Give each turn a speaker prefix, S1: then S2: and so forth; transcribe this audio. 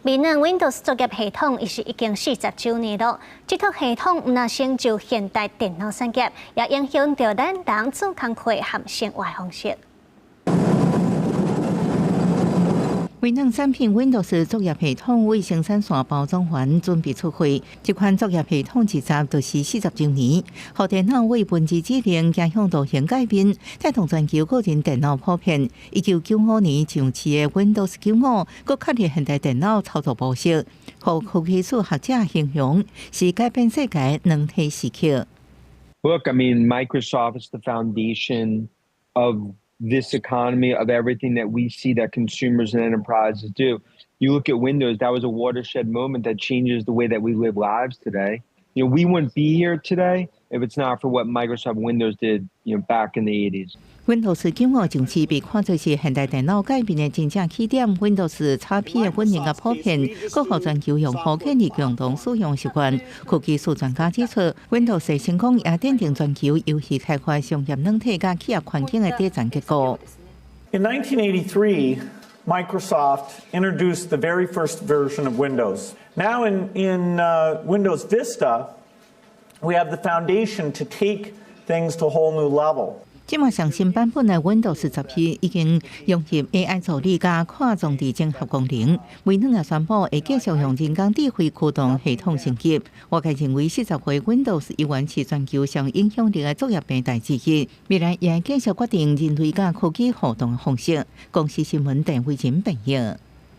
S1: 微软 Windows 作业系统已经40周年了。这套系统唔但成就现代电脑产业，也影响到咱人做工课和生活方式。
S2: 微软产品 Windows 作业系统为生产线包装环准备出货，这款作业系统一集就是40周年，互电脑为文字指令影响度现改变，带动全球个人电脑普遍。1995年上市的 Windows 95，佮确立现代电脑操作模式，互科技史学者形容是改变世界两体时刻。
S3: Look, I mean, Microsoft is the foundation of this economy, of everything that we see that consumers and enterprises do. You look at Windows, that was a watershed moment that changes the way that we live lives today. We wouldn't be here today if it's not for what Microsoft Windows did, back in the 80s.
S2: Windows 95上市被看作是现代电脑改变的真正起点。Windows XP 的稳定和普遍，各互全球用户建立共同使用习惯。科技术专家指出 ，Windows 的成功也奠定全球游戏开发商业软体甲企业环境的第战结果。
S4: In 1983, Microsoft introduced the very first version of Windows. Now in Windows Vista, we have the foundation to take things to a whole new level.
S2: 即卖上新版本的 Windows 10已经融入 AI 助理加跨种字整合功能。微软也宣布会继续用人工智慧驱动系统升级。外界认为40岁 Windows 依然是全球上影响力的作业平台之一，未来也会继续决定人类甲科技互动的方式。公司新闻陈慧珍报道。